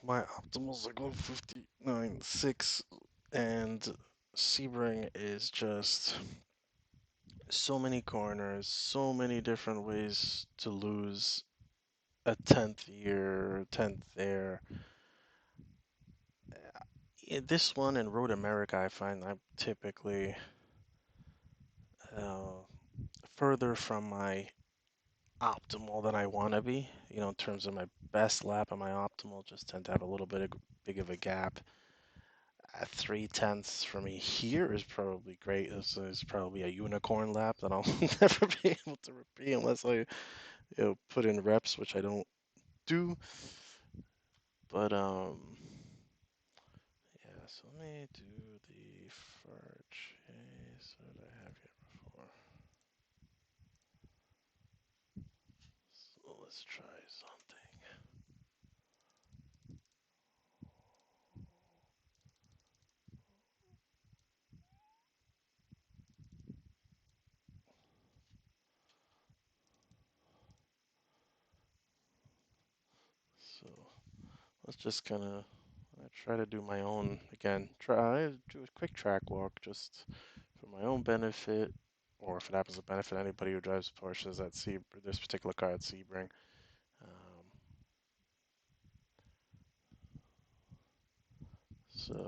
my optimal's like 159.6, and Sebring is just so many corners, so many different ways to lose a 10th here, 10th there. This one in Road America, I find I'm typically uh, further from my optimal than I want to be. You know, in terms of my best lap and my optimal, just tend to have a little bit of big of a gap. At 3/10 for me here is probably great. This is probably a unicorn lap that I'll never be able to repeat unless I put in reps, which I don't do. But yeah. So let me do the Farge. Okay, so what did I have here before? So let's try something. So let's just kind of try to do my own again. Try do a quick track walk just for my own benefit, or if it happens to benefit anybody who drives Porsches at this particular car at Sebring. Um, so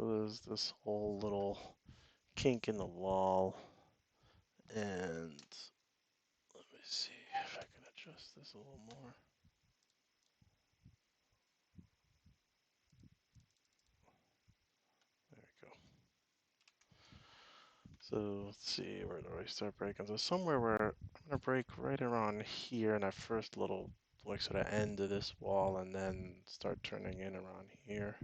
there's this whole little kink in the wall, and let me see if I can adjust this a little more. There we go. So let's see, where do I start braking? So somewhere where I'm gonna brake right around here in that first little like sort of end of this wall, and then start turning in around here.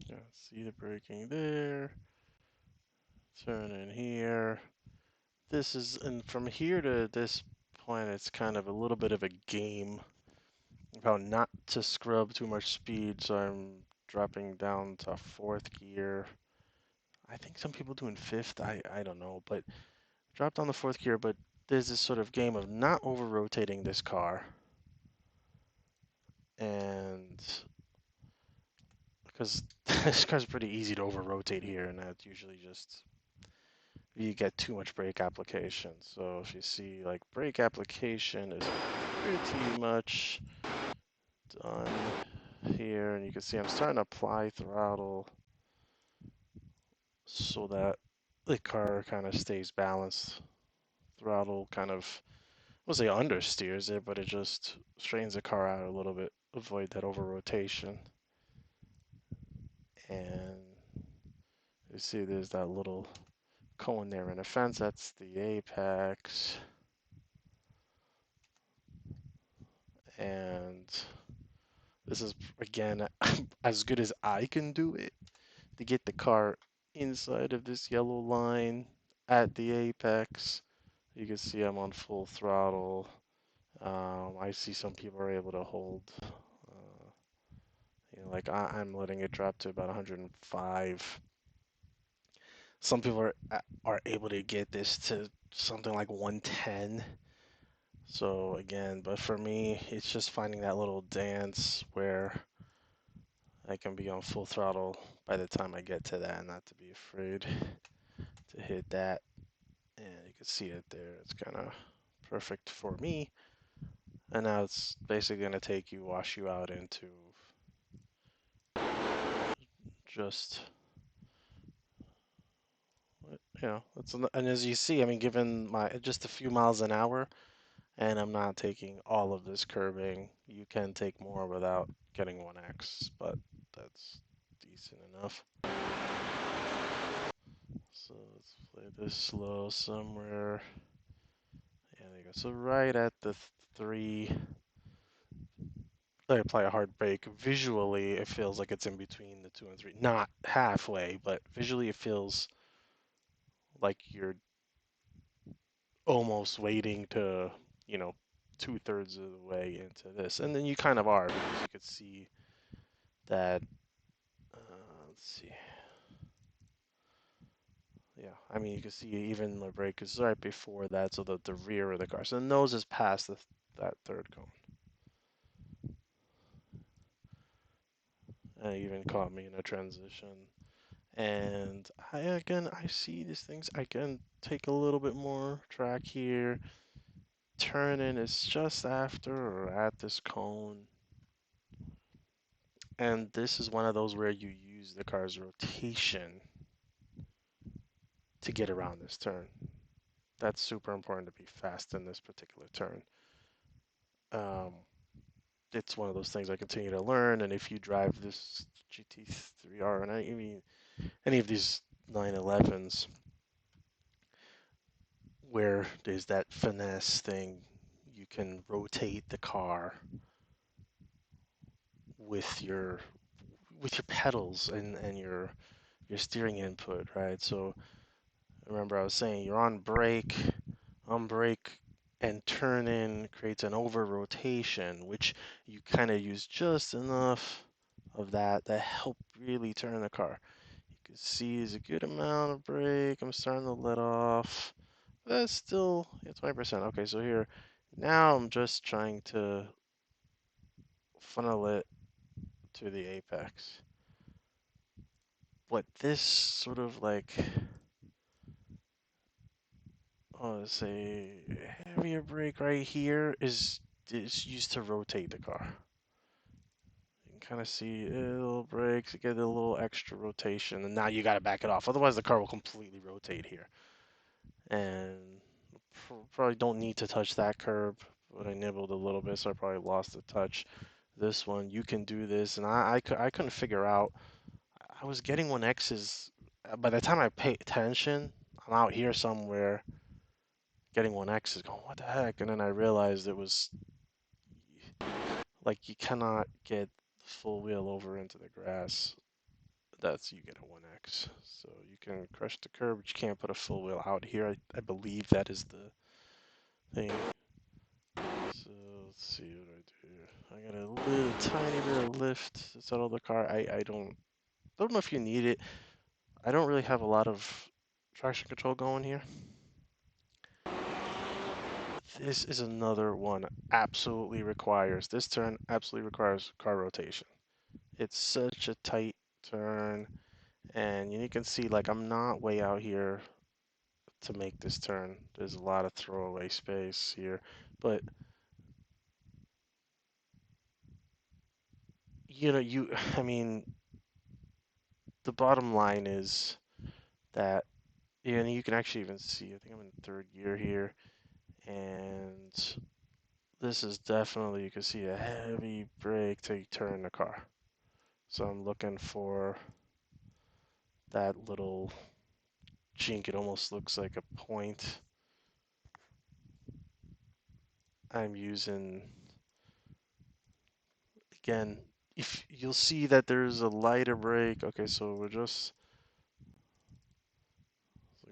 Yeah, see the braking there. Turn in here. This is, and from here to this point, it's kind of a little bit of a game of how not to scrub too much speed. So I'm dropping down to fourth gear. I think some people do in fifth. I don't know, but drop down the fourth gear. But there's this sort of game of not over rotating this car, and because this car's pretty easy to over rotate here, and that's usually just you get too much brake application. So if you see like brake application is pretty much done here, and you can see I'm starting to apply throttle so that the car kind of stays balanced. Throttle kind of, I won't say understeers it, but it just strains the car out a little bit, avoid that over rotation. And you see there's that little cone there in the fence, that's the apex. And this is, again, as good as I can do it to get the car inside of this yellow line at the apex. You can see I'm on full throttle. I see some people are able to hold, like I'm letting it drop to about 105. Some people are able to get this to something like 110. So again, but for me, it's just finding that little dance where I can be on full throttle by the time I get to that, and not to be afraid to hit that. And you can see it there. It's kind of perfect for me. And now it's basically going to wash you out into just, and as you see, I mean, given my just a few miles an hour, and I'm not taking all of this curbing, you can take more without getting 1x, but that's decent enough. So let's play this slow somewhere. Yeah, there you go. So right at the 3, I apply a hard brake. Visually, it feels like it's in between the 2 and 3. Not halfway, but visually it feels like you're almost waiting to, you know, 2/3 of the way into this. And then you kind of are, because you could see that, let's see. Yeah, I mean, you can see even the brake is right before that, so the rear of the car. So the nose is past that third cone. And it even caught me in a transition. And I see these things. I can take a little bit more track here. Turn in is just after or at this cone. And this is one of those where you use the car's rotation to get around this turn. That's super important to be fast in this particular turn. Um, it's one of those things I continue to learn, and if you drive this GT3R and any of these 911s where there's that finesse thing, you can rotate the car with your pedals and your steering input, right? So remember I was saying you're on brake and turn in creates an over rotation, which you kind of use just enough of that help really turn the car. You can see there's a good amount of brake. I'm starting to let off. That's still 20%. Okay, so here now I'm just trying to funnel it to the apex. What this sort of like, let's say heavier brake right here is used to rotate the car. You can kind of see little brakes, get a little extra rotation, and now you got to back it off. Otherwise, the car will completely rotate here. And probably don't need to touch that curb, but I nibbled a little bit, so I probably lost the touch. This one, you can do this, and I couldn't figure out. I was getting 1X's. By the time I pay attention, I'm out here somewhere getting 1X's going, what the heck? And then I realized it was like you cannot get the full wheel over into the grass. That's you get a 1X. So you can crush the curb, but you can't put a full wheel out here. I believe that is the thing. So let's see what I do. I got a little tiny bit of lift to settle the car. I don't know if you need it. I don't really have a lot of traction control going here. This is another one absolutely requires, this turn absolutely requires car rotation. It's such a tight turn, and you can see like I'm not way out here to make this turn. There's a lot of throwaway space here, but I mean, the bottom line is that, and you can actually even see, I think I'm in third gear here, and this is definitely, you can see a heavy brake to turn the car. So I'm looking for that little chink. It almost looks like a point. I'm using, again, if you'll see that there's a lighter brake. Okay, so we're just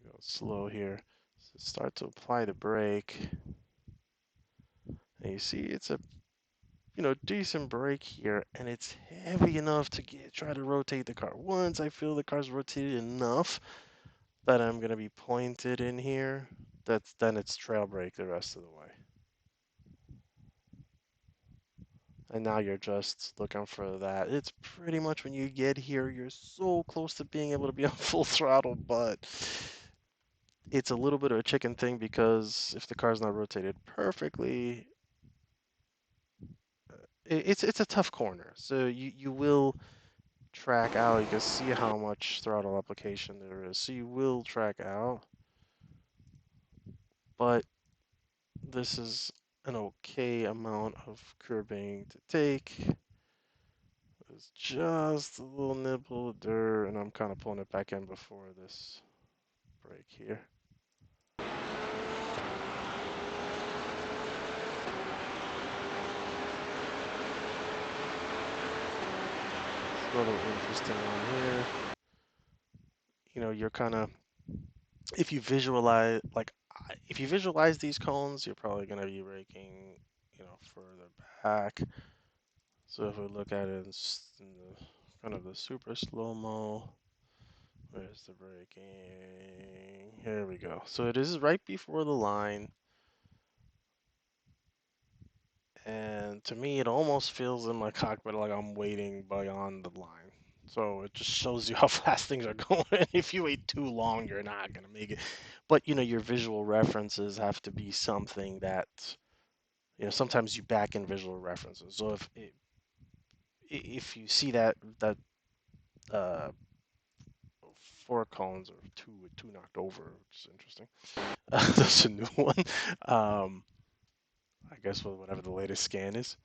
go slow here. So start to apply the brake. And you see it's a decent brake here, and it's heavy enough to try to rotate the car. Once I feel the car's rotated enough that I'm gonna be pointed in here, then it's trail brake the rest of the way. And now you're just looking for that. It's pretty much when you get here, you're so close to being able to be on full throttle, but it's a little bit of a chicken thing because if the car's not rotated perfectly, it's a tough corner. So you will track out. You can see how much throttle application there is. So you will track out, but this is an okay amount of curbing to take. It's just a little nibble of dirt, and I'm kind of pulling it back in before this break here. It's a little interesting one here. You're kind of, if you visualize, if you visualize these cones, you're probably going to be braking, further back. So if we look at it in the kind of the super slow-mo, where's the braking? Here we go. So it is right before the line, and to me, it almost feels in my cockpit like I'm waiting beyond the line. So it just shows you how fast things are going. If you wait too long, you're not gonna make it. But your visual references have to be something that sometimes you back in visual references. So if you see that uh, four cones or two knocked over, which is interesting. That's a new one. Um, I guess with whatever the latest scan is.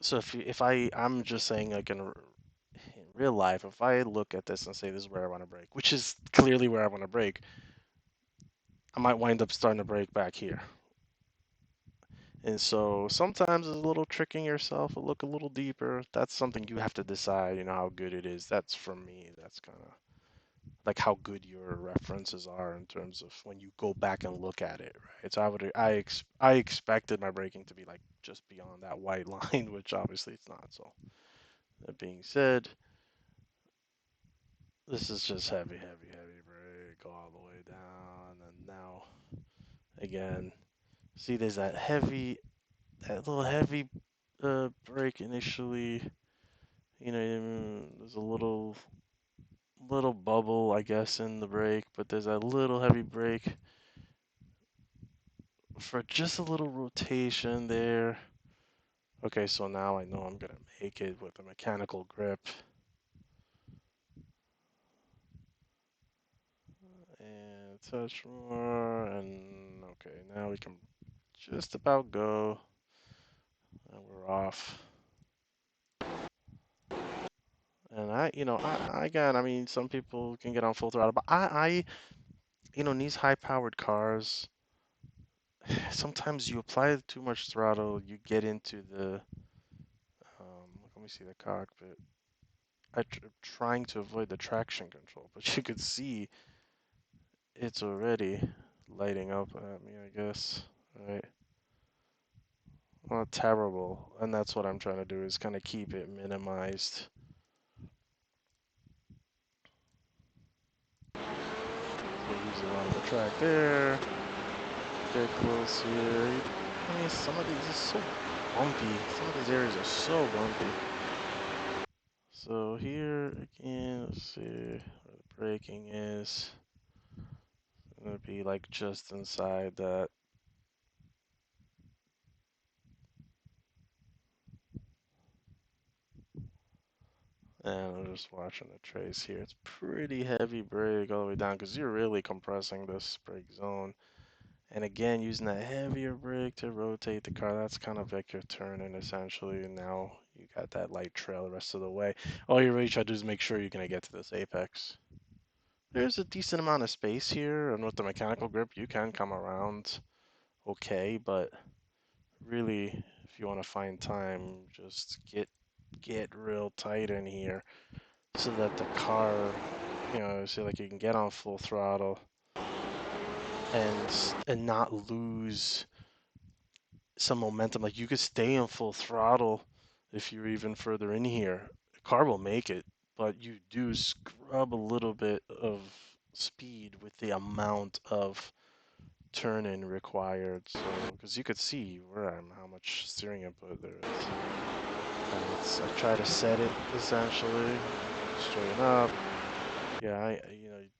So I'm just saying like in real life, if I look at this and say this is where I want to brake, which is clearly where I want to brake, I might wind up starting to brake back here. And so sometimes it's a little tricking yourself, look a little deeper. That's something you have to decide, how good it is. That's for me. That's kind of like how good your references are in terms of when you go back and look at it, right? So I expected my braking to be like just beyond that white line, which obviously it's not. So that being said, this is just heavy, heavy, heavy brake all the way down, and now again, see there's that little heavy brake initially. There's a little bubble, I guess, in the brake, but there's a little heavy brake for just a little rotation there. Okay, so now I know I'm gonna make it with a mechanical grip. And touch more, and okay, now we can just about go, and we're off. And again, I mean, some people can get on full throttle, but in these high-powered cars, sometimes you apply too much throttle, you get into let me see the cockpit. I'm trying to avoid the traction control, but you could see it's already lighting up at me, I guess. Right? Well, terrible. And that's what I'm trying to do is kind of keep it minimized. So use a lot of the track there. Get close here. I mean, some of these are so bumpy. Some of these areas are so bumpy. So here again, let's see where the braking is. It's gonna be like just inside that. And I'm just watching the trace here. It's pretty heavy brake all the way down because you're really compressing this brake zone. And again, using that heavier brake to rotate the car, that's kind of like your turn-in essentially. And now you got that light trail the rest of the way. All you really try to do is make sure you're going to get to this apex. There's a decent amount of space here, and with the mechanical grip, you can come around okay, but really, if you want to find time, just get real tight in here so that the car, so like you can get on full throttle and not lose some momentum. Like you could stay in full throttle if you're even further in here. The car will make it, but you do scrub a little bit of speed with the amount of turn-in required. So, because you could see where I'm, how much steering input there is. And I try to set it essentially, straighten up. Yeah,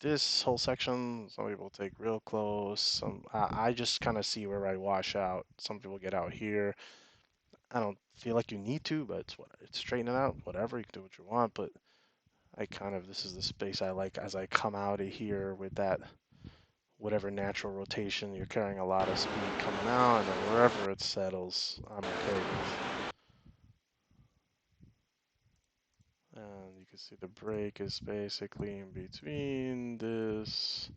this whole section, some people take real close. I just kind of see where I wash out. Some people get out here. I don't feel like you need to, but it's straightening out. Whatever, you can do what you want. But this is the space I like as I come out of here with that whatever natural rotation. You're carrying a lot of speed coming out, and then wherever it settles, I'm okay with. And you can see the brake is basically in between this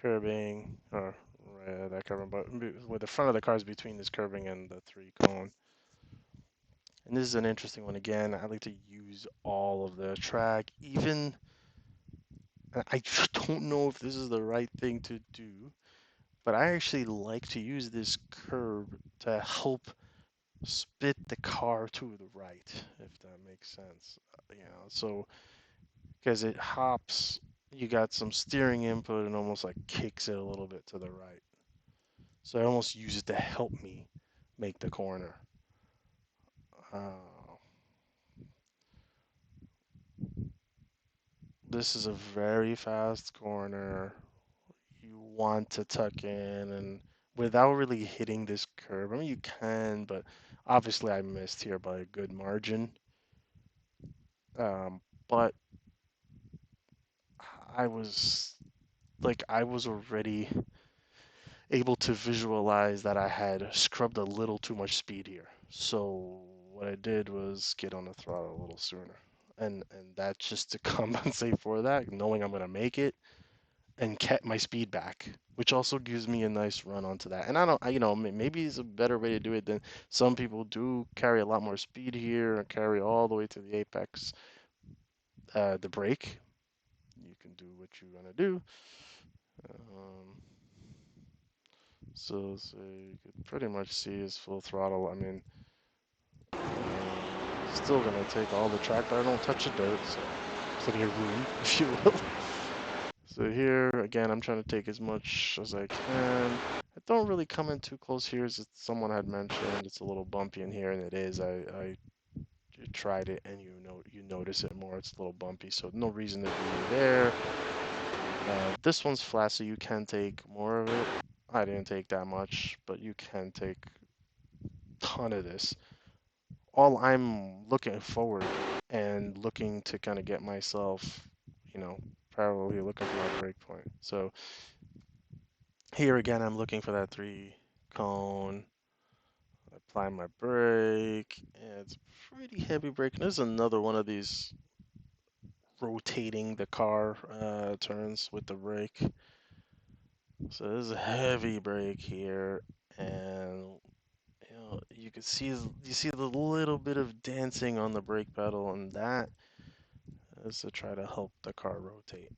curbing, or that curbing, but with the front of the car is between this curbing and the three cone. And this is an interesting one again. I like to use all of the track, even I don't know if this is the right thing to do, But I actually like to use this curb to help spit the car to the right, if that makes sense. So because it hops, you got some steering input and almost like kicks it a little bit to the right. So I almost use it to help me make the corner. Uh, this is a very fast corner. You want to tuck in and without really hitting this curve. I mean, you can, but obviously I missed here by a good margin. But I was already able to visualize that I had scrubbed a little too much speed here. So what I did was get on the throttle a little sooner. And that's just to compensate for that, knowing I'm gonna make it and kept my speed back, which also gives me a nice run onto that. And I don't, maybe it's a better way to do it than some people do carry a lot more speed here and carry all the way to the apex. The brake, you can do what you're gonna do. Um, so you could pretty much see his full throttle. I mean, still gonna take all the track, but I don't touch the dirt, so plenty of room, if you will. So here, again, I'm trying to take as much as I can. I don't really come in too close here, as someone had mentioned. It's a little bumpy in here, and it is. I tried it, and you notice it more. It's a little bumpy, so no reason to be there. This one's flat, so you can take more of it. I didn't take that much, but you can take a ton of this. All I'm looking forward and looking to kind of get myself, you know, parallel looking for my break point. So here again, I'm looking for that 3 cone. Apply my brake. And it's pretty heavy brake. And this is another one of these rotating the car turns with the brake. So this is a heavy brake here, and you can see the little bit of dancing on the brake pedal, and that is to try to help the car rotate.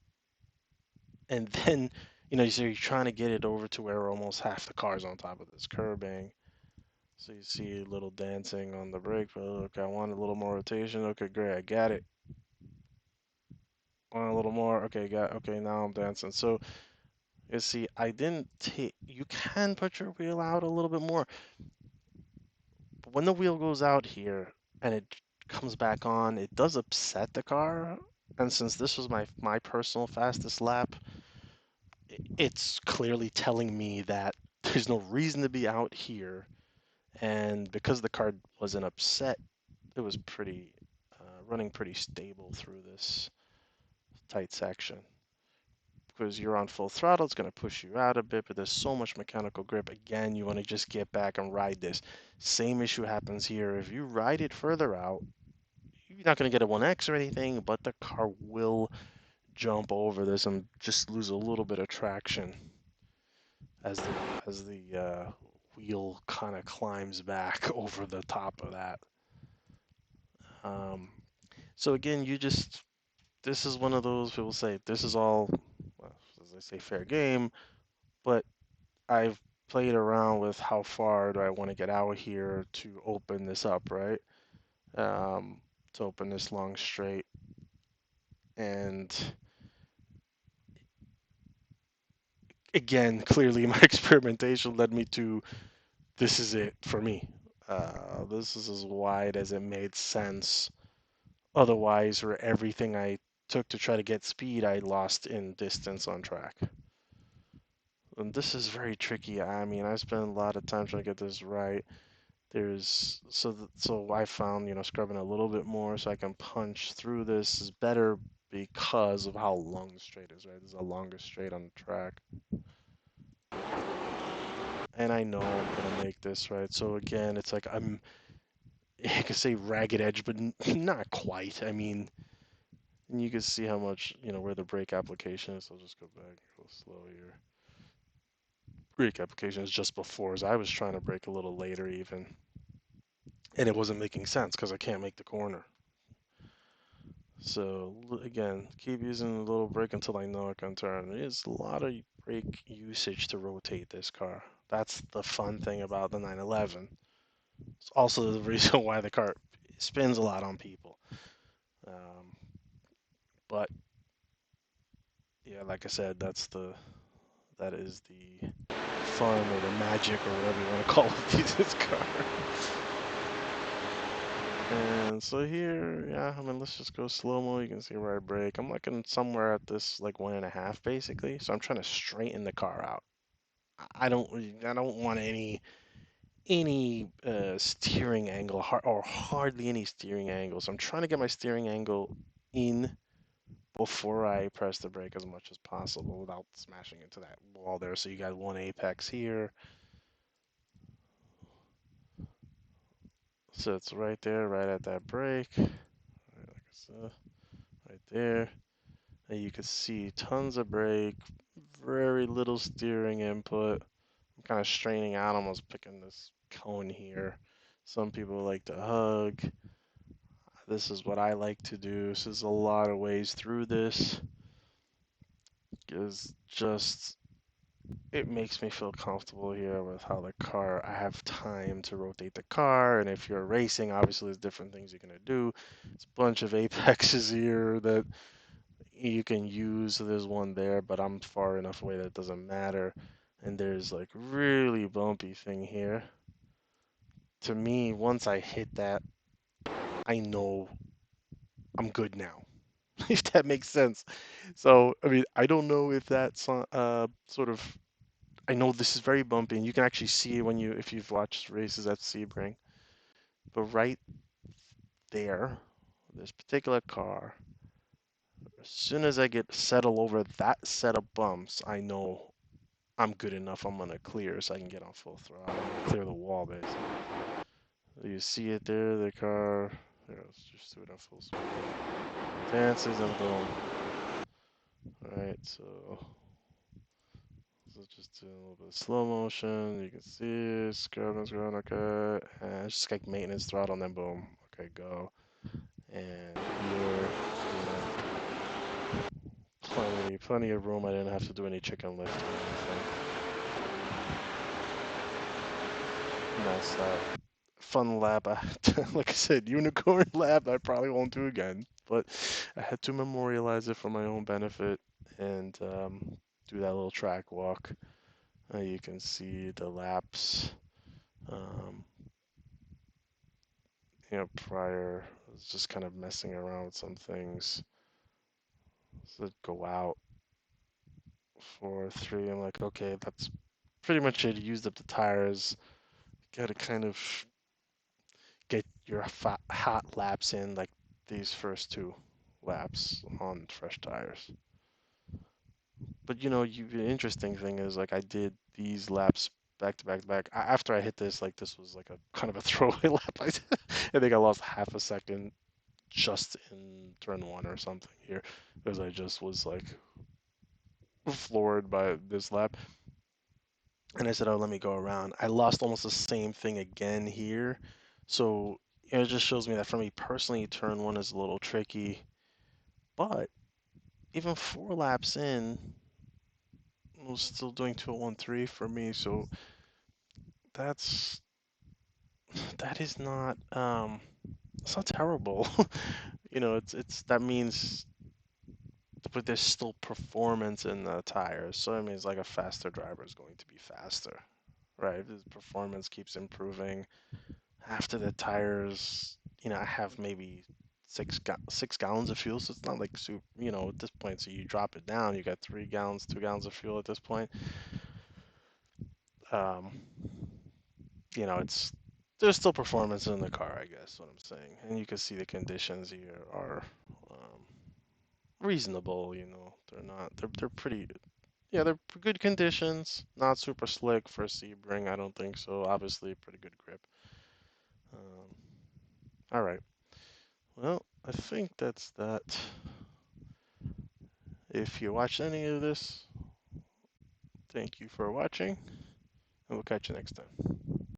And then, so you're trying to get it over to where almost half the car's on top of this curbing. So you see a little dancing on the brake pedal. Okay, I want a little more rotation. Okay, great, I got it. Want a little more. Okay, Okay, now I'm dancing. So you see, I didn't take. You can put your wheel out a little bit more, but when the wheel goes out here and it comes back on, it does upset the car. And since this was my personal fastest lap, it's clearly telling me that there's no reason to be out here. And because the car wasn't upset, it was running pretty stable through this tight section. Because you're on full throttle, it's going to push you out a bit, but there's so much mechanical grip. Again, you want to just get back and ride this. Same issue happens here. If you ride it further out, you're not going to get a 1X or anything, but the car will jump over this and just lose a little bit of traction as the wheel kind of climbs back over the top of that. Um, so again, this is one of those people say this is all, well, as they say, fair game, but I've played around with how far do I want to get out here to open this up, right? Um, to open this long straight. And again, clearly my experimentation led me to this is it for me. This is as wide as it made sense. Otherwise, for everything I took to try to get speed, I lost in distance on track. And this is very tricky. I mean, I spent a lot of time trying to get this right. So I found, scrubbing a little bit more so I can punch through this is better because of how long the straight is, right? This is the longest straight on the track. And I know I'm gonna make this, right? So again, it's like I could say ragged edge, but not quite. I mean, and you can see how much, where the brake application is. I'll just go back, go slow here. Brake application is just before, as I was trying to brake a little later even. And it wasn't making sense because I can't make the corner. So again, keep using the little brake until I know I can turn. There's a lot of brake usage to rotate this car. That's the fun thing about the 911. It's also the reason why the car spins a lot on people. Um, but yeah, like I said, that is the fun or the magic or whatever you want to call it this car. And so here, yeah, I mean, let's just go slow-mo. You can see where I brake. I'm looking somewhere at this like 1.5 basically. So I'm trying to straighten the car out. I don't want any steering angle or hardly any steering angle. So I'm trying to get my steering angle in before I press the brake as much as possible without smashing into that wall there. So you got one apex here. So it's right there, right at that brake. Right, like I said, right there. And you can see tons of brake, very little steering input. I'm kind of straining out, almost picking this cone here. Some people like to hug. This is what I like to do. So there's a lot of ways through this. Is just it makes me feel comfortable here with how the car. I have time to rotate the car, and if you're racing, obviously there's different things you're gonna do. It's a bunch of apexes here that you can use. So there's one there, but I'm far enough away that it doesn't matter. And there's like really bumpy thing here. To me, once I hit that, I know I'm good now, if that makes sense. So, I mean, I don't know if that's sort of. I know this is very bumpy, and you can actually see it when if you've watched races at Sebring. But right there, this particular car, as soon as I get settle over that set of bumps, I know I'm good enough. I'm gonna clear so I can get on full throttle. I'm gonna clear the wall basically. You see it there, the car. Here, let's just do it on full speed. Dances and boom. Alright, so let's just do a little bit of slow motion. You can see it, scrubbing, okay. And it's just like maintenance throttle and then boom. Okay, go. And here, plenty of room. I didn't have to do any chicken lift or anything. And that's that. Fun lap. Like I said, unicorn lap. I probably won't do again, but I had to memorialize it for my own benefit and do that little track walk. You can see the laps. Um, prior, I was just kind of messing around with some things. So go out 4-3. I'm like, okay, that's pretty much it. Used up the tires. Got to kind of get your hot laps in, like these first two laps on fresh tires. But the interesting thing is like I did these laps back to back to back. After I hit this, like this was like a kind of a throwaway lap. I think I lost half a second just in turn one or something here because I just was like floored by this lap. And I said, oh, let me go around. I lost almost the same thing again here. So it just shows me that for me personally, turn one is a little tricky. But even 4 laps in, I was still doing 2013 for me. So that's that is not it's not terrible. It's that means but there's still performance in the tires. So it means like a faster driver is going to be faster, right? If the performance keeps improving. After the tires, I have maybe 6 gallons of fuel, so it's not like super, at this point. So you drop it down, you got 3 gallons, 2 gallons of fuel at this point. Um, it's there's still performance in the car, I guess what I'm saying, and you can see the conditions here are reasonable. They're not, they're pretty. Yeah, they're good conditions. Not super slick for Sebring, I don't think so. Obviously, pretty good grip. Um, all right. Well, I think that's that. If you watched any of this, thank you for watching, and we'll catch you next time.